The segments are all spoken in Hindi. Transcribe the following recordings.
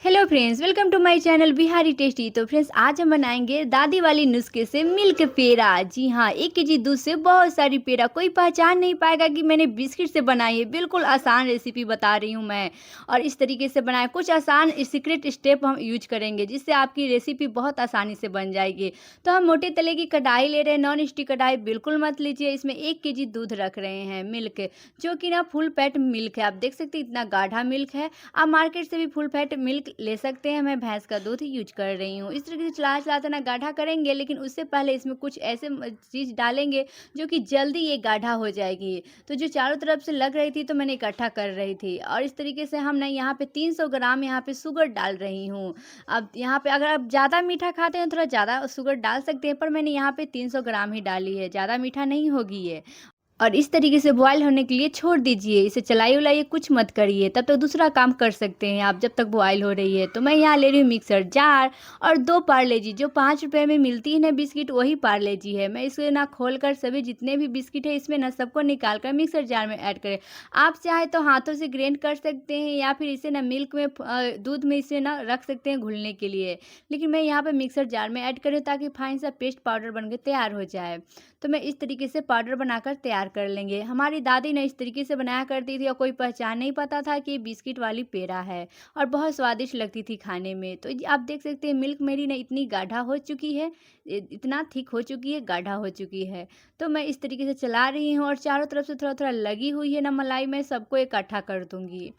Hello friends, welcome to my channel Bihari tasty. तो फ्रेंड्स, आज हम बनाएंगे दादी वाली नुस्खे से मिल्क पेड़ा। जी हाँ, 1 केजी दूध से बहुत सारी पेड़ा। कोई पहचान नहीं पाएगा कि मैंने बिस्किट से बनाई है। बिल्कुल आसान रेसिपी बता रही हूँ मैं, और इस तरीके से बनाए। कुछ आसान सीक्रेट स्टेप हम यूज करेंगे जिससे आपकी रेसिपी बहुत आसानी से बन जाएगी। तो हम मोटे तले की कढ़ाई ले रहे हैं, नॉन स्टिक कढ़ाई बिल्कुल मत लीजिए। इसमें 1 केजी दूध रख रहे हैं, मिल्क, जो कि ना फुल फैट मिल्क है। आप देख सकते हैं इतना गाढ़ा मिल्क है। आप मार्केट से भी फुल फैट मिल्क ले सकते हैं। मैं भैंस का दूध ही यूज कर रही हूँ। इस तरीके से चलाते ना गाढ़ा करेंगे, लेकिन उससे पहले इसमें कुछ ऐसे चीज़ डालेंगे जो कि जल्दी ये गाढ़ा हो जाएगी। तो जो चारों तरफ से लग रही थी तो मैंने इकट्ठा कर रही थी, और इस तरीके से हम ना यहाँ पे 300 ग्राम यहाँ पे शुगर डाल रही हूँ। अब यहाँ पे अगर आप ज़्यादा मीठा खाते हैं थोड़ा ज़्यादा शुगर डाल सकते हैं, पर मैंने यहाँ पे 300 ग्राम ही डाली है। ज़्यादा मीठा नहीं होगी ये। और इस तरीके से बॉयल होने के लिए छोड़ दीजिए। इसे चलाइए-वलाइए कुछ मत करिए, तब तक दूसरा काम कर सकते हैं आप जब तक बॉयल हो रही है। तो मैं यहाँ ले रही हूँ मिक्सर जार और 2 पार्ले जी, जो 5 रुपए में मिलती है ना बिस्किट, वही पार्ले जी है। मैं इसे ना खोलकर सभी जितने भी बिस्किट है इसमें ना सबको निकाल कर मिक्सर जार में ऐड करें। आप चाहे तो हाथों से ग्राइंड कर सकते हैं, या फिर इसे ना मिल्क में दूध में इसे ना रख सकते हैं घुलने के लिए। लेकिन मैं यहाँ पे मिक्सर जार में ऐड कर रही हूँ ताकि फाइन सा पेस्ट पाउडर बन के तैयार हो जाए। तो मैं इस तरीके से पाउडर बनाकर तैयार कर लेंगे। हमारी दादी ने इस तरीके से बनाया करती थी, और कोई पहचान नहीं पाता था कि ये बिस्किट वाली पेड़ा है, और बहुत स्वादिष्ट लगती थी खाने में। तो ये आप देख सकते हैं मिल्क मेरी ना इतनी गाढ़ा हो चुकी है, इतना थिक हो चुकी है, गाढ़ा हो चुकी है। तो मैं इस तरीके से चला रही हूँ, और चारों तरफ से थोड़ा-थोड़ा लगी हुई है ना मलाई, मैं सबको इकट्ठा कर दूँगी,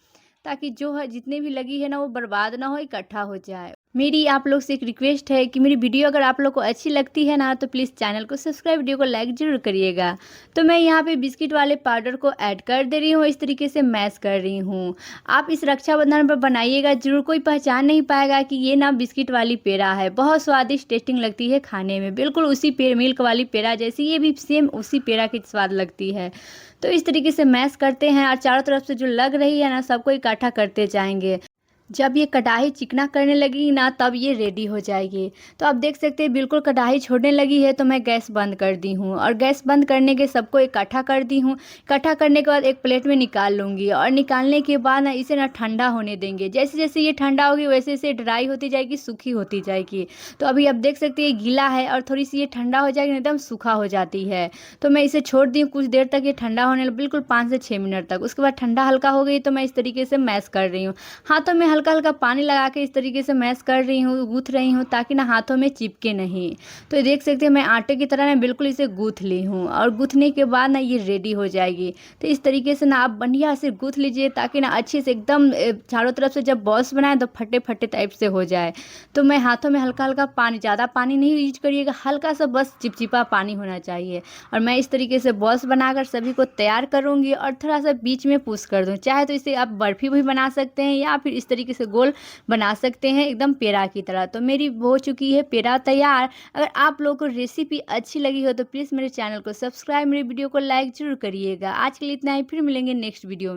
ताकि जो है जितनी भी लगी है ना वो बर्बाद ना हो, इकट्ठा हो जाए। मेरी आप लोग से एक रिक्वेस्ट है कि मेरी वीडियो अगर आप लोग को अच्छी लगती है ना, तो प्लीज़ चैनल को सब्सक्राइब, वीडियो को लाइक ज़रूर करिएगा। तो मैं यहाँ पे बिस्किट वाले पाउडर को ऐड कर दे रही हूँ, इस तरीके से मैश कर रही हूँ। आप इस रक्षाबंधन पर बनाइएगा ज़रूर, कोई पहचान नहीं पाएगा कि ये ना बिस्किट वाली पेड़ा है। बहुत स्वादिष्ट टेस्टिंग लगती है खाने में, बिल्कुल उसी पे मिल्क वाली पेड़ा जैसी ये भी सेम उसी पेड़ा की स्वाद लगती है। तो इस तरीके से मैश करते हैं, और चारों तरफ से जो लग रही है ना सबको इकट्ठा करते जाएँगे। जब ये कढ़ाई चिकना करने लगेगी ना, तब ये रेडी हो जाएगी। तो आप देख सकते हैं बिल्कुल कढ़ाई छोड़ने लगी है, तो मैं गैस बंद कर दी हूँ, और गैस बंद करने के सबको इकट्ठा कर दी हूँ। इकट्ठा करने के बाद एक प्लेट में निकाल लूँगी, और निकालने के बाद ना इसे ना ठंडा होने देंगे। जैसे-जैसे ये ठंडा होगी वैसे-वैसे ड्राई होती जाएगी, सूखी होती जाएगी। तो अभी आप देख सकते हैं ये गीला है, और थोड़ी-सी ये ठंडा हो जाएगी ना एकदम सूखा हो जाती है। तो मैं इसे छोड़ दी हूँ कुछ देर तक, ये ठंडा होने बिल्कुल 5 से 6 मिनट तक। उसके बाद ठंडा हल्का हो गई तो मैं इस तरीके से मैश कर रही हूँ। हाथों में हल्का-हल्का पानी लगा के इस तरीके से मैश कर रही हूँ, गूँथ रही हूँ, ताकि ना हाथों में चिपके नहीं। तो ये देख सकते हैं मैं आटे की तरह ना बिल्कुल इसे गूँथ ली हूँ, और गूँथने के बाद ना ये रेडी हो जाएगी। तो इस तरीके से ना आप बढ़िया से गूँथ लीजिए, ताकि ना अच्छे से एकदम चारों तरफ से जब बॉल्स बनाएँ तो फटे-फटे टाइप से हो जाए। तो मैं हाथों में हल्का-हल्का पानी, ज़्यादा पानी नहीं यूज़ करिएगा, हल्का-सा बस चिपचिपा पानी होना चाहिए। और मैं इस तरीके से बॉल्स बनाकर सभी को तैयार करूँगी, और थोड़ा-सा बीच में पुश कर दूँ। चाहे तो इसे आप बर्फ़ी भी बना सकते हैं, या फिर इस तरीके से गोल बना सकते हैं एकदम पेड़ा की तरह। तो मेरी हो चुकी है पेड़ा तैयार। अगर आप लोगों को रेसिपी अच्छी लगी हो तो प्लीज़ मेरे चैनल को सब्सक्राइब, मेरी वीडियो को लाइक ज़रूर करिएगा। आज के लिए इतना ही, फिर मिलेंगे नेक्स्ट वीडियो में।